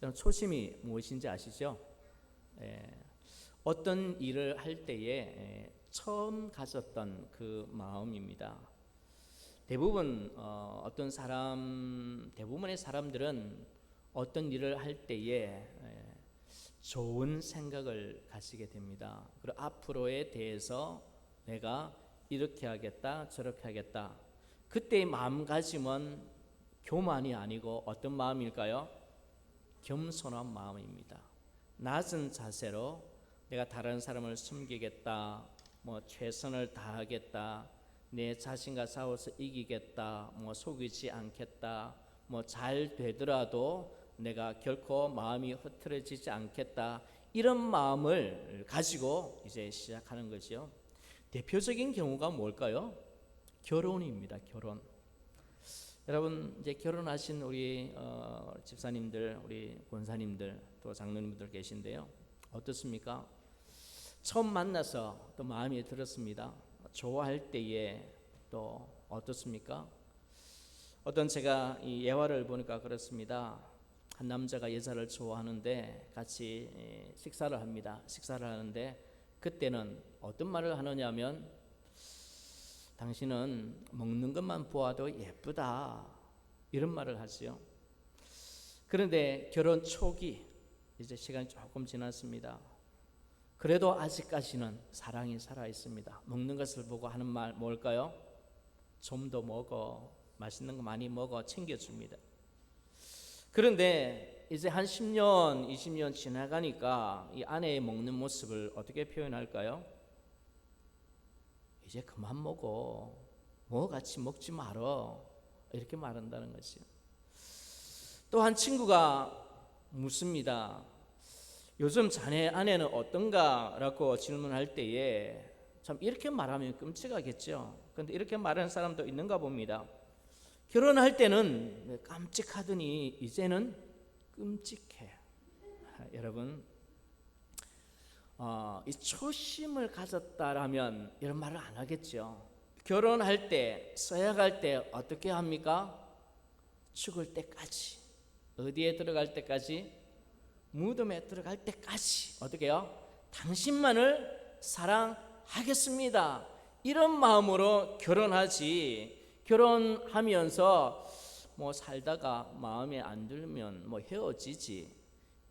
여러분, 초심이 무엇인지 아시죠? 어떤 일을 할 때에 처음 가졌던 그 마음입니다. 대부분의 사람들은 어떤 일을 할 때에 좋은 생각을 가지게 됩니다. 그리고 앞으로에 대해서 내가 이렇게 하겠다, 저렇게 하겠다. 그때의 마음가짐은 교만이 아니고 어떤 마음일까요? 겸손한 마음입니다. 낮은 자세로 내가 다른 사람을 섬기겠다, 최선을 다하겠다, 내 자신과 싸워서 이기겠다, 속이지 않겠다, 잘 되더라도 내가 결코 마음이 흐트러지지 않겠다, 이런 마음을 가지고 이제 시작하는 것이요. 대표적인 경우가 뭘까요? 결혼입니다. 결혼. 여러분, 이제 결혼하신 우리 집사님들, 우리 권사님들, 또 장로님들 계신데요. 어떻습니까? 처음 만나서 또 마음에 들었습니다. 좋아할 때에 또 어떻습니까? 제가 이 예화를 보니까 그렇습니다. 한 남자가 여자를 좋아하는데 같이 식사를 합니다. 식사를 하는데 그때는 어떤 말을 하느냐면, 당신은 먹는 것만 보아도 예쁘다, 이런 말을 하지요. 그런데 결혼 초기, 이제 시간이 조금 지났습니다. 그래도 아직까지는 사랑이 살아 있습니다. 먹는 것을 보고 하는 말 뭘까요? 좀 더 먹어, 맛있는 거 많이 먹어, 챙겨줍니다. 그런데 이제 한 10년, 20년 지나가니까 이 아내의 먹는 모습을 어떻게 표현할까요? 이제 그만 먹어, 같이 먹지 말어, 이렇게 말한다는 것이요. 또 한 친구가 묻습니다. 요즘 자네 아내는 어떤가? 라고 질문할 때에 참 이렇게 말하면 끔찍하겠죠. 그런데 이렇게 말하는 사람도 있는가 봅니다. 결혼할 때는 깜찍하더니 이제는 끔찍해. 여러분, 이 초심을 가졌다라면 이런 말을 안 하겠죠. 결혼할 때, 서약할 때 어떻게 합니까? 죽을 때까지. 어디에 들어갈 때까지? 무덤에 들어갈 때까지. 어떻게 해요? 당신만을 사랑하겠습니다, 이런 마음으로 결혼하지, 결혼하면서 살다가 마음에 안 들면 헤어지지,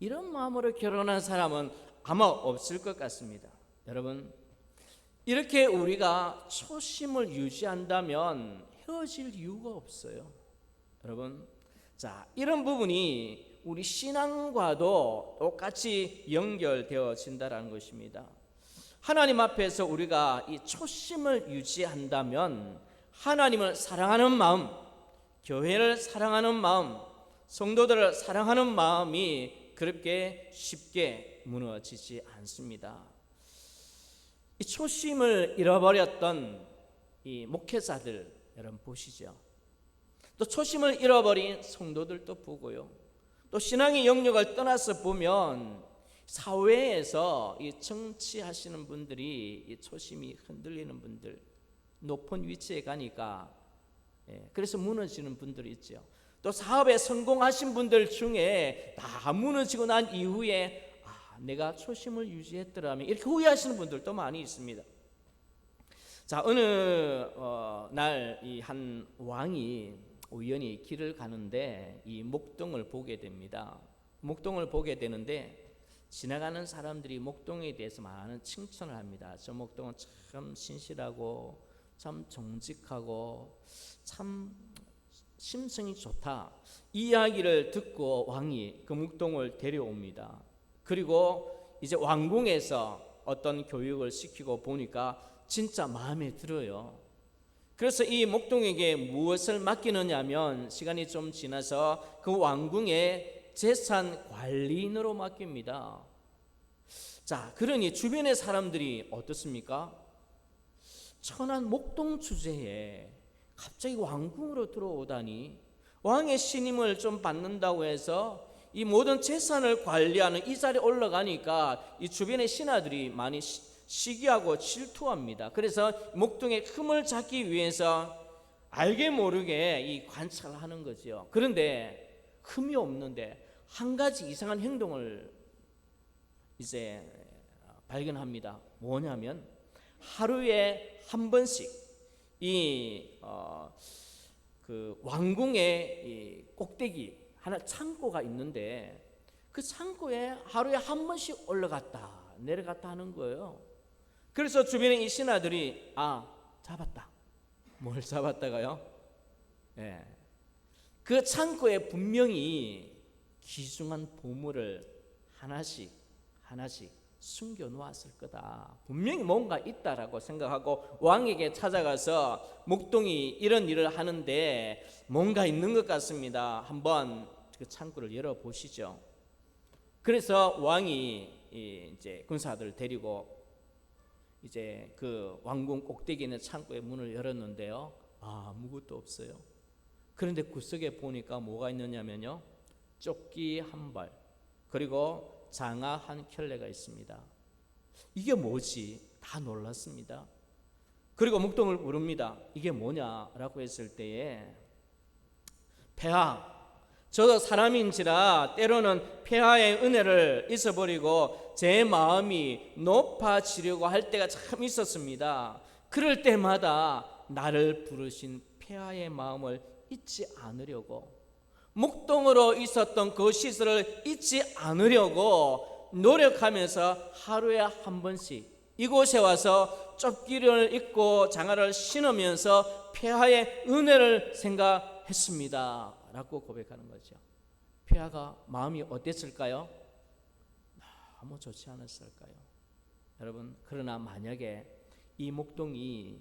이런 마음으로 결혼한 사람은 아마 없을 것 같습니다. 여러분, 이렇게 우리가 초심을 유지한다면 헤어질 이유가 없어요. 여러분, 자, 이런 부분이 우리 신앙과도 똑같이 연결되어진다는 것입니다. 하나님 앞에서 우리가 이 초심을 유지한다면 하나님을 사랑하는 마음, 교회를 사랑하는 마음, 성도들을 사랑하는 마음이 그렇게 쉽게 무너지지 않습니다. 이 초심을 잃어버렸던 이 목회자들 여러분 보시죠. 또 초심을 잃어버린 성도들도 보고요. 또 신앙의 영역을 떠나서 보면 사회에서 이 정치하시는 분들이 이 초심이 흔들리는 분들, 높은 위치에 가니까 그래서 무너지는 분들이 있죠. 또 사업에 성공하신 분들 중에 다 무너지고 난 이후에 내가 초심을 유지했더라면, 이렇게 후회하시는 분들도 많이 있습니다. 자, 어느 날 이 한 왕이 우연히 길을 가는데 이 목동을 보게 됩니다. 목동을 보게 되는데 지나가는 사람들이 목동에 대해서 많은 칭찬을 합니다. 저 목동은 참 신실하고 참 정직하고 참 심성이 좋다, 이 이야기를 듣고 왕이 그 목동을 데려옵니다. 그리고 이제 왕궁에서 어떤 교육을 시키고 보니까 진짜 마음에 들어요. 그래서 이 목동에게 무엇을 맡기느냐면, 시간이 좀 지나서 그 왕궁의 재산 관리인으로 맡깁니다. 자, 그러니 주변의 사람들이 어떻습니까? 천한 목동 주제에 갑자기 왕궁으로 들어오다니, 왕의 신임을 좀 받는다고 해서 이 모든 재산을 관리하는 이 자리에 올라가니까 이 주변의 신하들이 많이 시기하고 질투합니다. 그래서 목동의 흠을 잡기 위해서 알게 모르게 이 관찰하는 거죠. 그런데 흠이 없는데 한 가지 이상한 행동을 이제 발견합니다. 뭐냐면 하루에 한 번씩 그 왕궁의 이 꼭대기 하나 창고가 있는데 그 창고에 하루에 한 번씩 올라갔다 내려갔다 하는 거예요. 그래서 주변에 이 신하들이 잡았다. 뭘 잡았다가요? 그 창고에 분명히 귀중한 보물을 하나씩 숨겨 놓았을 거다. 분명히 뭔가 있다라고 생각하고 왕에게 찾아가서 목동이 이런 일을 하는데 뭔가 있는 것 같습니다. 한번 그 창고를 열어 보시죠. 그래서 왕이 이제 군사들을 데리고 이제 그 왕궁 꼭대기에 있는 창고의 문을 열었는데요. 아무것도 없어요. 그런데 구석에 보니까 뭐가 있느냐면요, 조끼 한 벌, 그리고 장화 한 켤레가 있습니다. 이게 뭐지? 다 놀랐습니다. 그리고 목동을 물읍니다. 이게 뭐냐라고 했을 때에, 폐하, 저도 사람인지라 때로는 폐하의 은혜를 잊어버리고 제 마음이 높아지려고 할 때가 참 있었습니다. 그럴 때마다 나를 부르신 폐하의 마음을 잊지 않으려고, 목동으로 있었던 그 시설을 잊지 않으려고 노력하면서 하루에 한 번씩 이곳에 와서 조끼를 입고 장화를 신으면서 폐하의 은혜를 생각했습니다 라고 고백하는 거죠. 폐하가 마음이 어땠을까요? 너무 좋지 않았을까요? 여러분, 그러나 만약에 이 목동이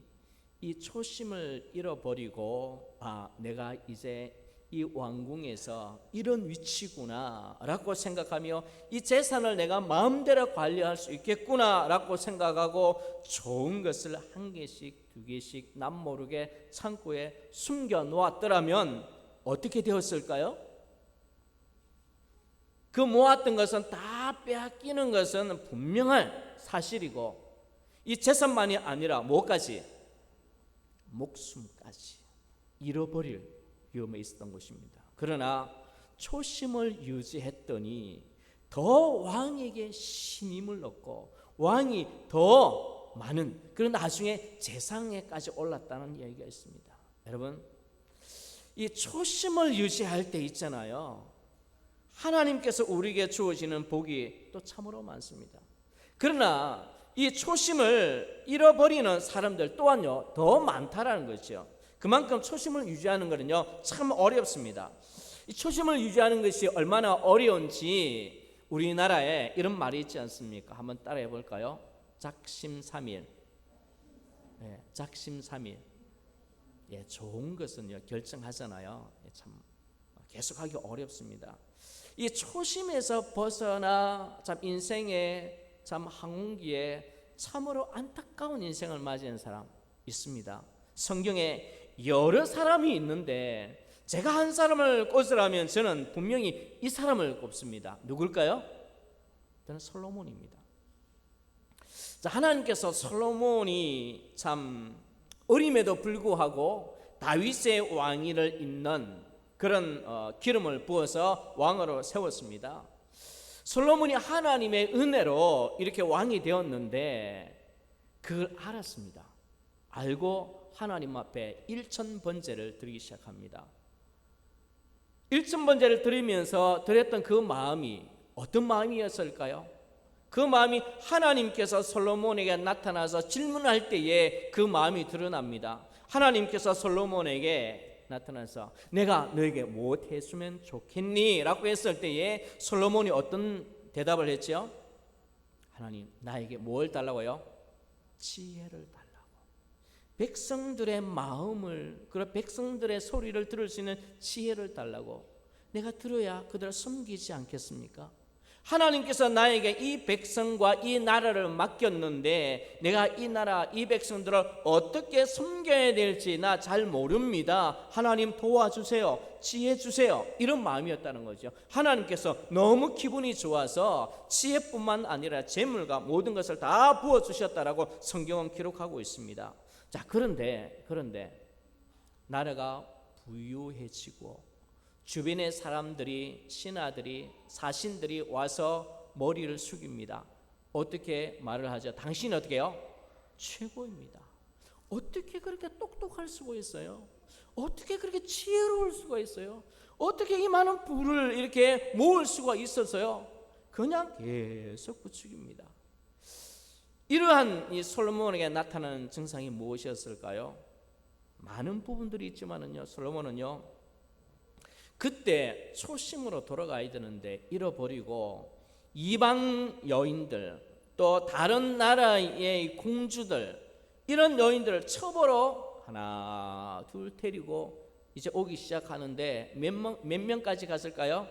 이 초심을 잃어버리고 내가 이제 이 왕궁에서 이런 위치구나 라고 생각하며 이 재산을 내가 마음대로 관리할 수 있겠구나 라고 생각하고 좋은 것을 한 개씩 두 개씩 남모르게 창고에 숨겨 놓았더라면 어떻게 되었을까요? 그 모았던 것은 다 빼앗기는 것은 분명한 사실이고, 이 재산만이 아니라 뭐까지? 목숨까지 잃어버릴 위험에 있었던 것입니다. 그러나 초심을 유지했더니 더 왕에게 신임을 얻고 왕이 더 많은 그런 나중에 재상에까지 올랐다는 이야기가 있습니다. 여러분, 이 초심을 유지할 때 있잖아요, 하나님께서 우리에게 주어지는 복이 또 참으로 많습니다. 그러나 이 초심을 잃어버리는 사람들 또한요 더 많다라는 거죠. 그만큼 초심을 유지하는 것은요 참 어렵습니다. 이 초심을 유지하는 것이 얼마나 어려운지 우리나라에 이런 말이 있지 않습니까? 한번 따라해 볼까요? 작심삼일. 작심삼일. 좋은 것은요 결정하잖아요. 참 계속하기 어렵습니다. 이 초심에서 벗어나 참 인생의 참 항공기에 참으로 안타까운 인생을 맞이한 사람 있습니다. 성경에 여러 사람이 있는데 제가 한 사람을 꼽으라면 저는 분명히 이 사람을 꼽습니다. 누굴까요? 저는 솔로몬입니다. 자, 하나님께서 솔로몬이 참 어림에도 불구하고 다윗의 왕위를 잇는 그런 기름을 부어서 왕으로 세웠습니다. 솔로몬이 하나님의 은혜로 이렇게 왕이 되었는데 그걸 알았습니다. 알고 하나님 앞에 일천번제를 드리기 시작합니다. 일천번제를 드리면서 드렸던 그 마음이 어떤 마음이었을까요? 그 마음이 하나님께서 솔로몬에게 나타나서 질문할 때에 그 마음이 드러납니다. 하나님께서 솔로몬에게 나타나서 내가 너에게 무엇 했으면 좋겠니? 라고 했을 때에 솔로몬이 어떤 대답을 했죠? 하나님, 나에게 뭘 달라고요? 지혜를 달라고. 백성들의 마음을, 그리고 백성들의 소리를 들을 수 있는 지혜를 달라고. 내가 들어야 그들을 섬기지 않겠습니까? 하나님께서 나에게 이 백성과 이 나라를 맡겼는데 내가 이 나라, 이 백성들을 어떻게 섬겨야 될지 나 잘 모릅니다. 하나님 도와주세요. 지혜 주세요. 이런 마음이었다는 거죠. 하나님께서 너무 기분이 좋아서 지혜뿐만 아니라 재물과 모든 것을 다 부어주셨다라고 성경은 기록하고 있습니다. 자, 그런데 나라가 부유해지고 주변의 사람들이, 신하들이, 사신들이 와서 머리를 숙입니다. 어떻게 말을 하죠? 당신이 어떻게 해요? 최고입니다. 어떻게 그렇게 똑똑할 수가 있어요? 어떻게 그렇게 지혜로울 수가 있어요? 어떻게 이 많은 부를 이렇게 모을 수가 있었어요? 그냥 계속 부추깁니다. 이러한 이 솔로몬에게 나타나는 증상이 무엇이었을까요? 많은 부분들이 있지만은요, 솔로몬은요, 그때 초심으로 돌아가야 되는데 잃어버리고 이방 여인들, 또 다른 나라의 공주들, 이런 여인들을 첩으로 하나 둘 데리고 이제 오기 시작하는데 몇 명까지 갔을까요?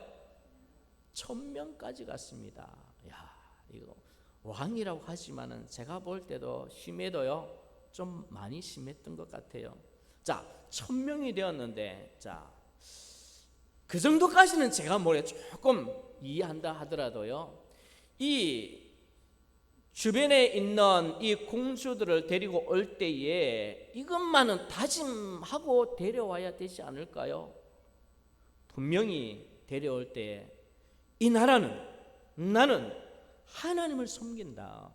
1000명까지 갔습니다. 야, 이거 왕이라고 하지만은 제가 볼 때도 심해도요 좀 많이 심했던 것 같아요. 자, 1000명이 되었는데, 자, 그 정도까지는 제가 조금 이해한다 하더라도요, 이 주변에 있는 이 공주들을 데리고 올 때에 이것만은 다짐하고 데려와야 되지 않을까요? 분명히 데려올 때 이 나라는, 나는 하나님을 섬긴다,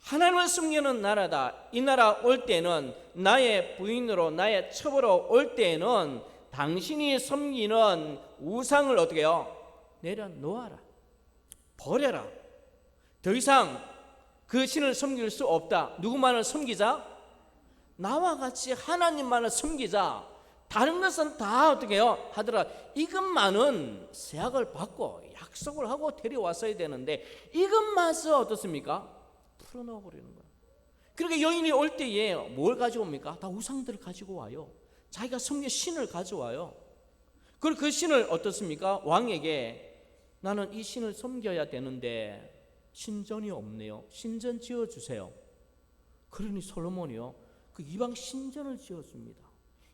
하나님을 섬기는 나라다, 이 나라 올 때는 나의 부인으로, 나의 첩으로 올 때에는 당신이 섬기는 우상을 어떻게 해요? 내려놓아라, 버려라. 더 이상 그 신을 섬길 수 없다. 누구만을 섬기자? 나와 같이 하나님만을 섬기자. 다른 것은 다 어떻게 해요? 하더라. 이것만은 세약을 받고 약속을 하고 데려왔어야 되는데 이것마저 어떻습니까? 풀어놓아버리는 거예요. 그렇게 여인이 올 때에 뭘 가지고 옵니까? 다 우상들을 가지고 와요. 자기가 섬긴 신을 가져와요. 그리고 그 신을 어떻습니까? 왕에게 나는 이 신을 섬겨야 되는데 신전이 없네요. 신전 지어주세요. 그러니 솔로몬이요, 그 이방 신전을 지었습니다.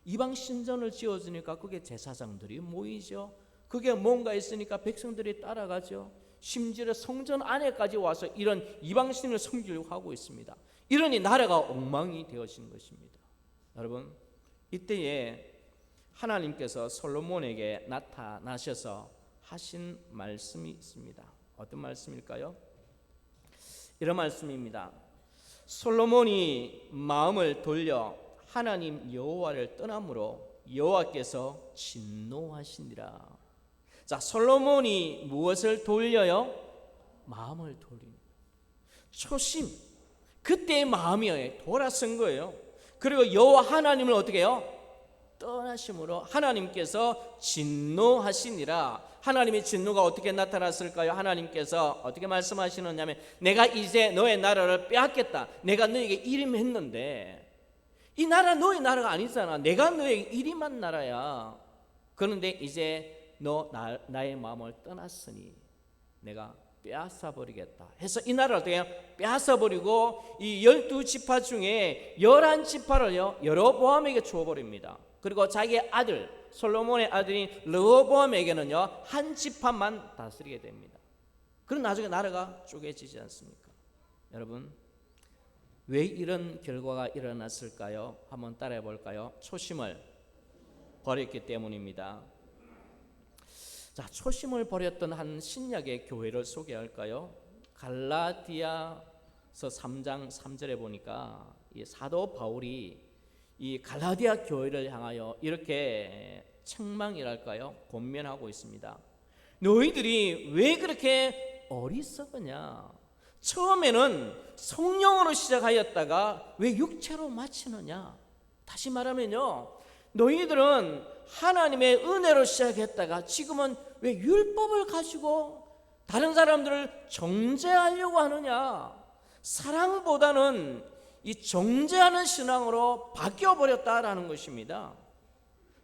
이방 신전을 지어주니까 그게 제사장들이 모이죠. 그게 뭔가 있으니까 백성들이 따라가죠. 심지어 성전 안에까지 와서 이런 이방 신을 섬기려고 하고 있습니다. 이러니 나라가 엉망이 되어진 것입니다. 여러분, 이때에 하나님께서 솔로몬에게 나타나셔서 하신 말씀이 있습니다. 어떤 말씀일까요? 이런 말씀입니다. 솔로몬이 마음을 돌려 하나님 여호와를 떠남으로 여호와께서 진노하시니라. 자, 솔로몬이 무엇을 돌려요? 마음을 돌립니다. 초심, 그때의 마음이 돌아선 거예요. 그리고 여호와 하나님을 어떻게 해요? 떠나심으로 하나님께서 진노하시니라. 하나님의 진노가 어떻게 나타났을까요? 하나님께서 어떻게 말씀하시느냐면, 내가 이제 너의 나라를 빼앗겠다. 내가 너에게 이름했는데 이 나라 너의 나라가 아니잖아. 내가 너에게 이름한 나라야. 그런데 이제 너 나의 마음을 떠났으니 내가 빼앗아버리겠다 해서 이 나라를 어떻게 빼앗아버리고 이 12지파 중에 11지파를요 여로보암에게 주어버립니다. 그리고 자기의 아들, 솔로몬의 아들인 르호보암에게는요 한 지파만 다스리게 됩니다. 그럼 나중에 나라가 쪼개지지 않습니까? 여러분, 왜 이런 결과가 일어났을까요? 한번 따라해 볼까요? 초심을 버렸기 때문입니다. 자, 초심을 버렸던 한 신약의 교회를 소개할까요? 갈라디아서 3장 3절에 보니까 이 사도 바울이 이 갈라디아 교회를 향하여 이렇게 책망이랄까요? 권면하고 있습니다. 너희들이 왜 그렇게 어리석으냐? 처음에는 성령으로 시작하였다가 왜 육체로 마치느냐? 다시 말하면요, 너희들은 하나님의 은혜로 시작했다가 지금은 왜 율법을 가지고 다른 사람들을 정죄하려고 하느냐? 사랑보다는 이 정죄하는 신앙으로 바뀌어버렸다라는 것입니다.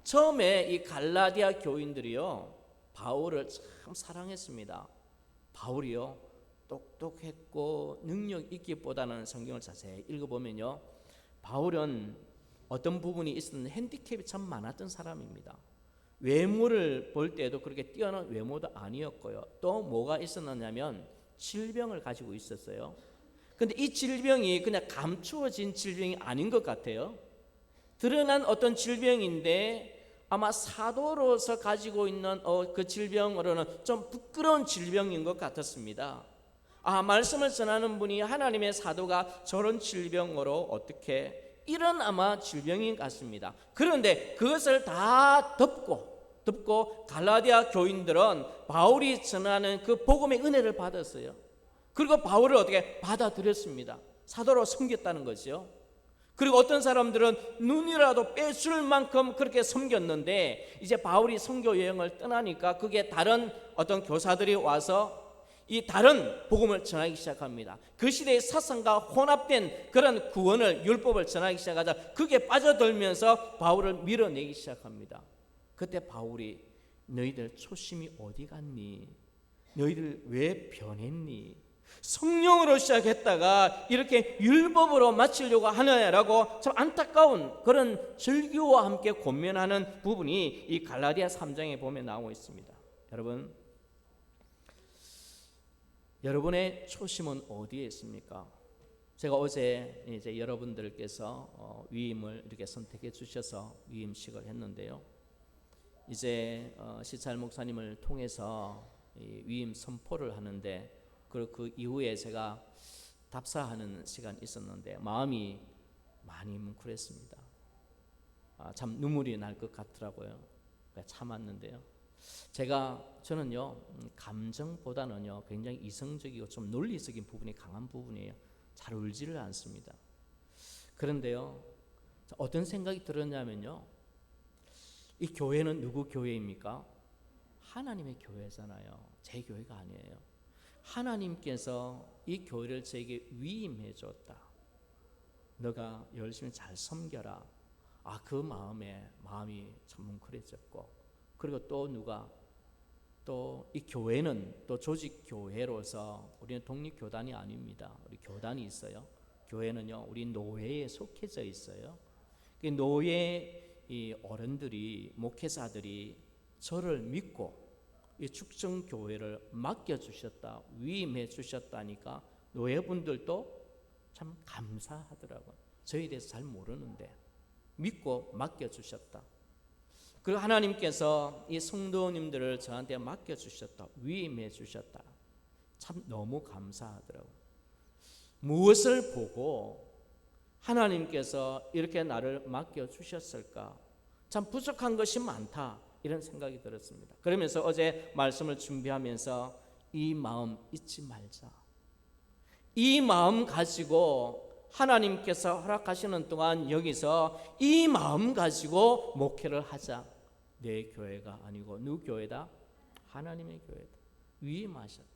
처음에 이 갈라디아 교인들이요 바울을 참 사랑했습니다. 바울이요 똑똑했고 능력 있기보다는 성경을 자세히 읽어보면요, 바울은 어떤 부분이 있었는데 핸디캡이 참 많았던 사람입니다. 외모를 볼 때도 그렇게 뛰어난 외모도 아니었고요. 또 뭐가 있었느냐면 질병을 가지고 있었어요. 근데 이 질병이 그냥 감추어진 질병이 아닌 것 같아요. 드러난 어떤 질병인데 아마 사도로서 가지고 있는 그 질병으로는 좀 부끄러운 질병인 것 같았습니다. 말씀을 전하는 분이 하나님의 사도가 저런 질병으로 어떻게, 이런 아마 질병인 것 같습니다. 그런데 그것을 다 덮고 갈라디아 교인들은 바울이 전하는 그 복음의 은혜를 받았어요. 그리고 바울을 어떻게 받아들였습니다. 사도로 섬겼다는 거죠. 그리고 어떤 사람들은 눈이라도 빼줄 만큼 그렇게 섬겼는데, 이제 바울이 선교 여행을 떠나니까 그게 다른 어떤 교사들이 와서 이 다른 복음을 전하기 시작합니다. 그 시대의 사상과 혼합된 그런 구원을, 율법을 전하기 시작하자 그게 빠져들면서 바울을 밀어내기 시작합니다. 그때 바울이 너희들 초심이 어디 갔니? 너희들 왜 변했니? 성령으로 시작했다가 이렇게 율법으로 마치려고 하느냐라고 참 안타까운 그런 절규와 함께 권면하는 부분이 이 갈라디아 3장에 보면 나오고 있습니다. 여러분, 여러분의 초심은 어디에 있습니까? 제가 어제 이제 여러분들께서 위임을 이렇게 선택해 주셔서 위임식을 했는데요. 이제 시찰 목사님을 통해서 위임 선포를 하는데, 그리고 그 이후에 제가 답사하는 시간이 있었는데 마음이 많이 뭉클했습니다. 참 눈물이 날 것 같더라고요. 참았는데요. 저는요, 감정보다는요 굉장히 이성적이고 좀 논리적인 부분이 강한 부분이에요. 잘 울지를 않습니다. 그런데요, 어떤 생각이 들었냐면요, 이 교회는 누구 교회입니까? 하나님의 교회잖아요. 제 교회가 아니에요. 하나님께서 이 교회를 저에게 위임해 줬다. 너가 열심히 잘 섬겨라. 그 마음이 참 뭉클해졌고, 그리고 또 이 교회는 또 조직 교회로서 우리는 독립 교단이 아닙니다. 우리 교단이 있어요. 교회는요, 우리 노예에 속해져 있어요. 그 노예 이 어른들이, 목회자들이 저를 믿고 이 축정교회를 맡겨주셨다, 위임해 주셨다니까 노예분들도 참 감사하더라고요. 저희에 대해서 잘 모르는데 믿고 맡겨주셨다. 그리고 하나님께서 이 성도님들을 저한테 맡겨주셨다, 위임해 주셨다. 참 너무 감사하더라고요. 무엇을 보고 하나님께서 이렇게 나를 맡겨주셨을까? 참 부족한 것이 많다, 이런 생각이 들었습니다. 그러면서 어제 말씀을 준비하면서 이 마음 잊지 말자. 이 마음 가지고 하나님께서 허락하시는 동안 여기서 이 마음 가지고 목회를 하자. 내 교회가 아니고 누구 교회다? 하나님의 교회다. 위임하셨다.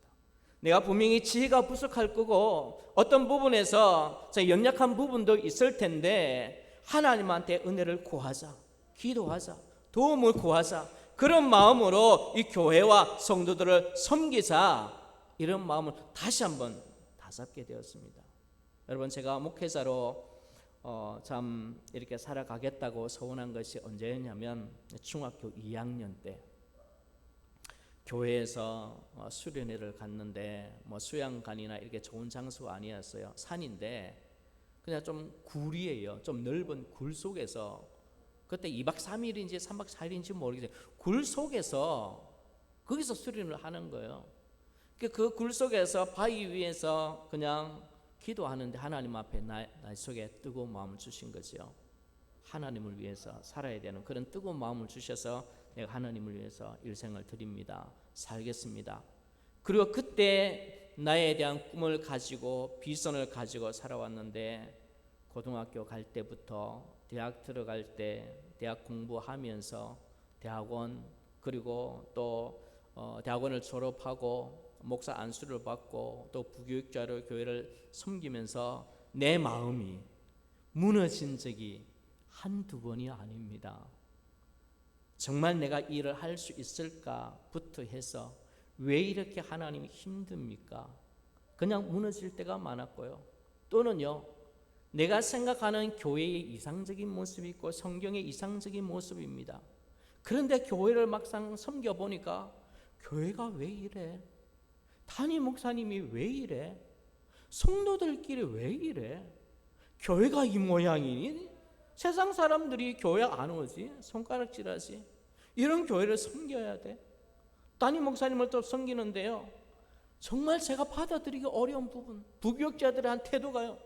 내가 분명히 지혜가 부족할 거고 어떤 부분에서 연약한 부분도 있을 텐데 하나님한테 은혜를 구하자. 기도하자. 도움을 구하자. 그런 마음으로 이 교회와 성도들을 섬기자. 이런 마음을 다시 한번 다잡게 되었습니다. 여러분, 제가 목회자로 참 이렇게 살아가겠다고 서운한 것이 언제였냐면 중학교 2학년 때 교회에서 수련회를 갔는데 수양관이나 이렇게 좋은 장소가 아니었어요. 산인데 그냥 좀 굴이에요. 좀 넓은 굴 속에서, 그때 2박 3일인지 3박 4일인지 모르겠어요. 굴 속에서 거기서 수련을 하는 거예요. 그 굴 속에서 바위 위에서 그냥 기도하는데 하나님 앞에 나 속에 뜨거운 마음을 주신 거죠. 하나님을 위해서 살아야 되는 그런 뜨거운 마음을 주셔서 내가 하나님을 위해서 일생을 드립니다. 살겠습니다. 그리고 그때 나에 대한 꿈을 가지고 비전을 가지고 살아왔는데 고등학교 갈 때부터 대학 들어갈 때 대학 공부하면서 대학원, 그리고 또 대학원을 졸업하고 목사 안수를 받고 또 부교육자로 교회를 섬기면서 내 마음이 무너진 적이 한두 번이 아닙니다. 정말 내가 일을 할 수 있을까부터 해서 왜 이렇게 하나님이 힘듭니까? 그냥 무너질 때가 많았고요. 또는요, 내가 생각하는 교회의 이상적인 모습이 있고 성경의 이상적인 모습입니다. 그런데 교회를 막상 섬겨보니까 교회가 왜 이래? 담임 목사님이 왜 이래? 성도들끼리 왜 이래? 교회가 이 모양이니? 세상 사람들이 교회 안 오지? 손가락질하지? 이런 교회를 섬겨야 돼. 담임 목사님을 또 섬기는데요, 정말 제가 받아들이기 어려운 부분, 부교육자들의 한 태도가요,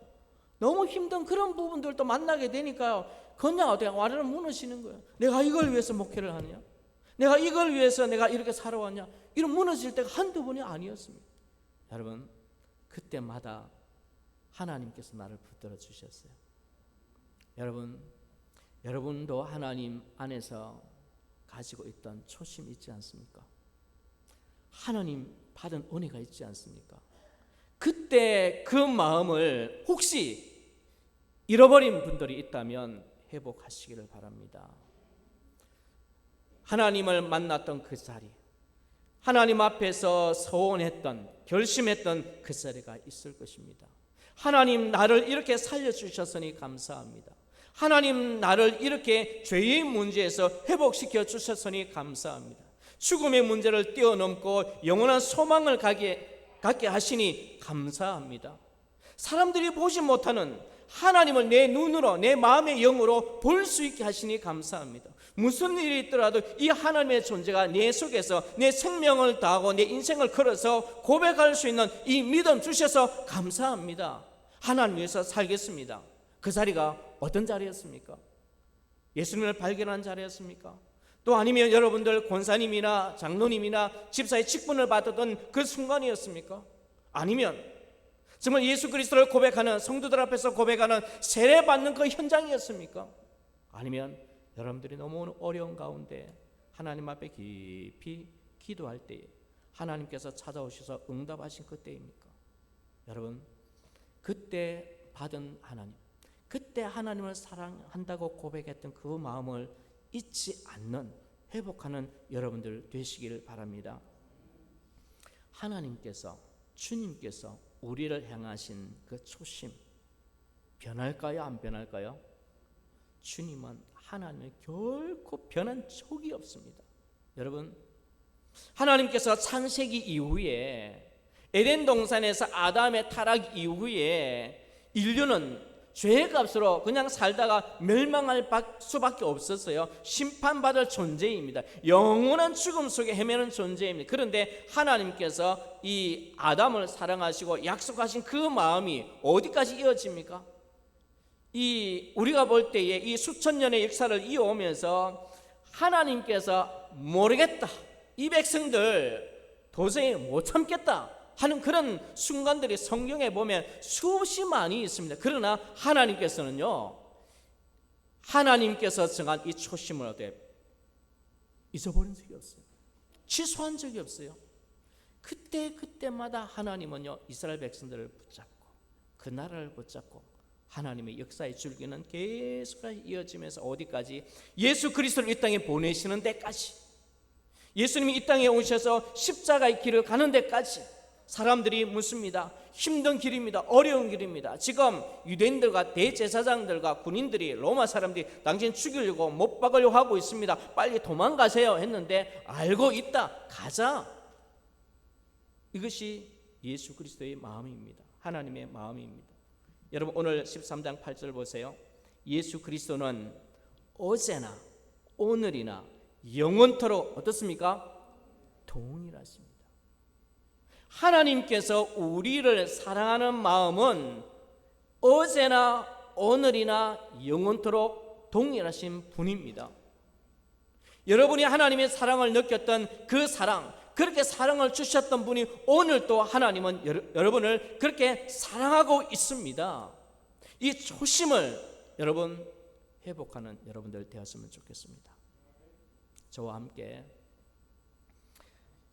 너무 힘든 그런 부분들도 만나게 되니까요, 그냥 어떻게 와르르 무너지는 거예요. 내가 이걸 위해서 목회를 하냐? 내가 이걸 위해서 내가 이렇게 살아왔냐? 이런 무너질 때가 한두 번이 아니었습니다. 여러분, 그때마다 하나님께서 나를 붙들어 주셨어요. 여러분도 하나님 안에서 가지고 있던 초심 있지 않습니까? 하나님 받은 은혜가 있지 않습니까? 그때 그 마음을 혹시 잃어버린 분들이 있다면 회복하시기를 바랍니다. 하나님을 만났던 그 자리, 하나님 앞에서 서원했던, 결심했던 그 자리가 있을 것입니다. 하나님, 나를 이렇게 살려주셨으니 감사합니다. 하나님, 나를 이렇게 죄의 문제에서 회복시켜 주셨으니 감사합니다. 죽음의 문제를 뛰어넘고 영원한 소망을 갖게 하시니 감사합니다. 사람들이 보지 못하는 하나님을 내 눈으로, 내 마음의 영으로 볼 수 있게 하시니 감사합니다. 무슨 일이 있더라도 이 하나님의 존재가 내 속에서 내 생명을 다하고 내 인생을 걸어서 고백할 수 있는 이 믿음 주셔서 감사합니다. 하나님 위해서 살겠습니다. 그 자리가 어떤 자리였습니까? 예수님을 발견한 자리였습니까? 또 아니면 여러분들 권사님이나 장로님이나 집사의 직분을 받았던 그 순간이었습니까? 아니면 정말 예수 그리스도를 고백하는, 성도들 앞에서 고백하는, 세례받는 그 현장이었습니까? 아니면 여러분들이 너무 어려운 가운데 하나님 앞에 깊이 기도할 때에 하나님께서 찾아오셔서 응답하신 그때입니까? 여러분, 그때 받은 하나님, 그때 하나님을 사랑한다고 고백했던 그 마음을 잊지 않는, 회복하는 여러분들 되시기를 바랍니다. 하나님께서, 주님께서 우리를 향하신 그 초심 변할까요? 안 변할까요? 주님은 하나님을 결코 변한 적이 없습니다. 여러분, 하나님께서 창세기 이후에, 에덴 동산에서 아담의 타락 이후에 인류는 죄의 값으로 그냥 살다가 멸망할 수밖에 없었어요. 심판받을 존재입니다. 영원한 죽음 속에 헤매는 존재입니다. 그런데 하나님께서 이 아담을 사랑하시고 약속하신 그 마음이 어디까지 이어집니까? 우리가 볼 때에 이 수천 년의 역사를 이어오면서 하나님께서 모르겠다, 이 백성들 도저히 못 참겠다 하는 그런 순간들이 성경에 보면 수없이 많이 있습니다. 그러나 하나님께서는요, 하나님께서 정한 이 초심을 어떻게 잊어버린 적이 없어요. 취소한 적이 없어요. 그때마다 하나님은요, 이스라엘 백성들을 붙잡고 그 나라를 붙잡고 하나님의 역사의 줄기는 계속 이어지면서 어디까지? 예수 그리스도를 이 땅에 보내시는 데까지, 예수님이 이 땅에 오셔서 십자가의 길을 가는 데까지 사람들이 묻습니다. 힘든 길입니다. 어려운 길입니다. 지금 유대인들과 대제사장들과 군인들이, 로마 사람들이 당신 죽이려고 못 박으려고 하고 있습니다. 빨리 도망가세요 했는데, 알고 있다, 가자. 이것이 예수 그리스도의 마음입니다. 하나님의 마음입니다. 여러분, 오늘 13장 8절 보세요. 예수 그리스도는 어제나 오늘이나 영원토록 어떻습니까? 동일하십니다. 하나님께서 우리를 사랑하는 마음은 어제나 오늘이나 영원토록 동일하신 분입니다. 여러분이 하나님의 사랑을 느꼈던 그 사랑, 그렇게 사랑을 주셨던 분이 오늘 또 하나님은 여러분을 그렇게 사랑하고 있습니다. 이 초심을 여러분 회복하는 여러분들 되었으면 좋겠습니다. 저와 함께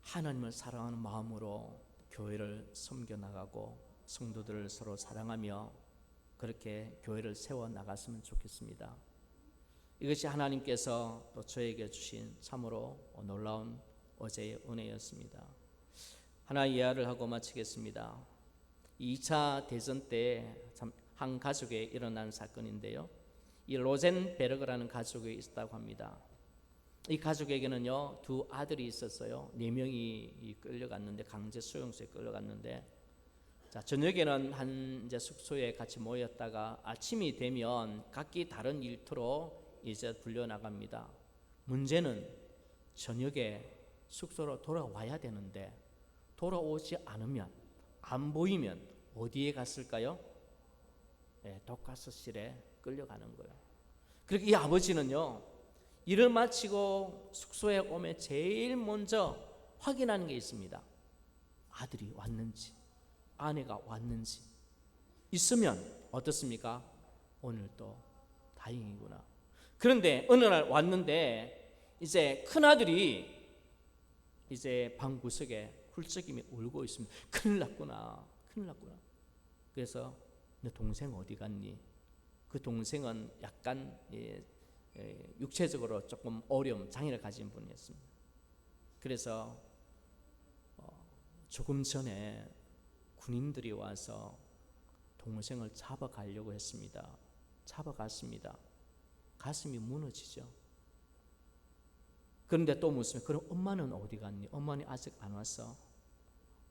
하나님을 사랑하는 마음으로 교회를 섬겨나가고 성도들을 서로 사랑하며 그렇게 교회를 세워나갔으면 좋겠습니다. 이것이 하나님께서 또 저에게 주신 참으로 놀라운 어제의 은혜였습니다. 하나 이야기를 하고 마치겠습니다. 2차 대전 때 한 가족에 일어난 사건인데요, 이 로젠베르그라는 가족이 있었다고 합니다. 이 가족에게는요, 두 아들이 있었어요. 4명이 끌려갔는데, 강제 수용소에 끌려갔는데, 저녁에는 이제 숙소에 같이 모였다가 아침이 되면 각기 다른 일터로 이제 불려 나갑니다. 문제는 저녁에 숙소로 돌아와야 되는데 돌아오지 않으면, 안 보이면 어디에 갔을까요? 독가스실에 끌려가는 거예요. 그리고 이 아버지는요, 일을 마치고 숙소에 오면 제일 먼저 확인하는 게 있습니다. 아들이 왔는지, 아내가 왔는지. 있으면 어떻습니까? 오늘 또 다행이구나. 그런데 어느 날 왔는데 이제 큰아들이 이제 방구석에 훌쩍이며 울고 있습니다. 큰일 났구나. 그래서 너 동생 어디 갔니? 그 동생은 약간 육체적으로 조금 어려움, 장애를 가진 분이었습니다. 그래서 조금 전에 군인들이 와서 동생을 잡아가려고 했습니다. 잡아갔습니다. 가슴이 무너지죠. 그런데 또 묻습니다. 그럼 엄마는 어디 갔니? 엄마는 아직 안 왔어.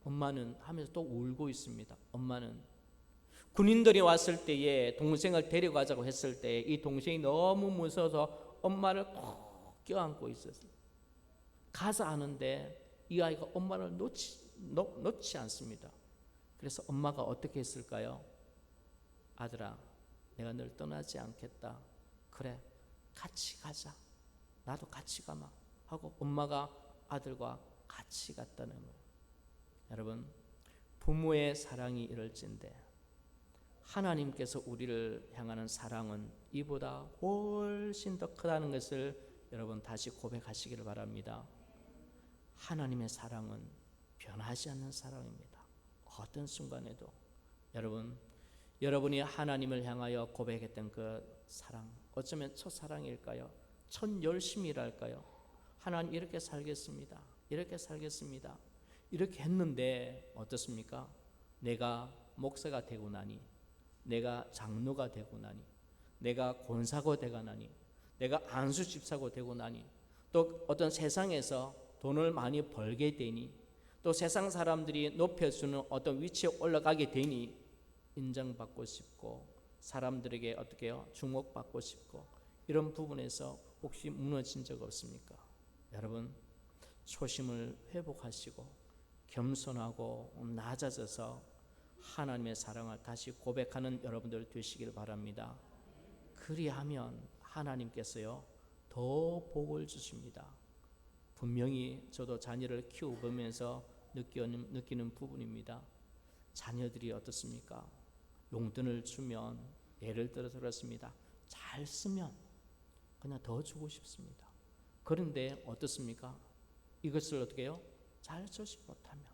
엄마는 하면서 또 울고 있습니다. 엄마는 군인들이 왔을 때에 동생을 데려가자고 했을 때 이 동생이 너무 무서워서 엄마를 꼭 껴안고 있었어요. 가서 아는데 이 아이가 엄마를 놓지 않습니다. 그래서 엄마가 어떻게 했을까요? 아들아, 내가 널 떠나지 않겠다. 그래, 같이 가자. 나도 같이 가마 하고 엄마가 아들과 같이 갔다는 거예요. 여러분, 부모의 사랑이 이럴진데 하나님께서 우리를 향하는 사랑은 이보다 훨씬 더 크다는 것을 여러분 다시 고백하시기를 바랍니다. 하나님의 사랑은 변하지 않는 사랑입니다. 어떤 순간에도 여러분이 하나님을 향하여 고백했던 그 사랑, 어쩌면 첫사랑일까요? 첫 열심이랄까요? 하나님 이렇게 살겠습니다. 이렇게 했는데 어떻습니까? 내가 목사가 되고 나니, 내가 장로가 되고 나니, 내가 권사가 되고 나니, 내가 안수 집사가 되고 나니, 또 어떤 세상에서 돈을 많이 벌게 되니, 또 세상 사람들이 높여주는 어떤 위치에 올라가게 되니 인정받고 싶고 사람들에게 어떻게 해요? 주목받고 싶고 이런 부분에서 혹시 무너진 적 없습니까? 여러분, 초심을 회복하시고 겸손하고 낮아져서 하나님의 사랑을 다시 고백하는 여러분들 되시길 바랍니다. 그리하면 하나님께서요 더 복을 주십니다. 분명히 저도 자녀를 키워보면서 느끼는 부분입니다. 자녀들이 어떻습니까? 용돈을 주면 예를 들어서 그렇습니다. 잘 쓰면 그냥 더 주고 싶습니다. 그런데 어떻습니까? 이것을 어떻게 해요? 잘 쓰지 못하면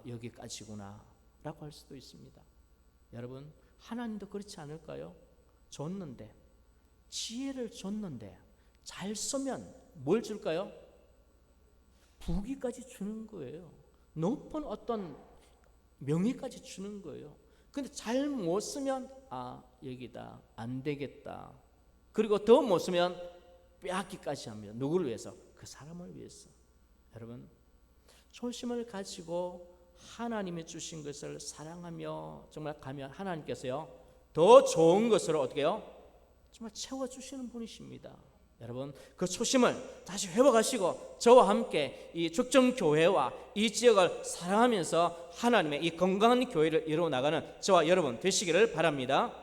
여기까지구나 라고 할 수도 있습니다. 여러분, 하나님도 그렇지 않을까요? 줬는데, 지혜를 줬는데 잘 쓰면 뭘 줄까요? 부귀까지 주는 거예요. 높은 어떤 명예까지 주는 거예요. 근데 잘 못 쓰면 여기다 안 되겠다. 그리고 더 못 쓰면 빼앗기까지 합니다. 누구를 위해서? 그 사람을 위해서. 여러분, 초심을 가지고 하나님이 주신 것을 사랑하며 정말 가면 하나님께서요 더 좋은 것으로 어떻게 해요? 정말 채워주시는 분이십니다. 여러분, 그 초심을 다시 회복하시고 저와 함께 이 죽정교회와 이 지역을 사랑하면서 하나님의 이 건강한 교회를 이루어 나가는 저와 여러분 되시기를 바랍니다.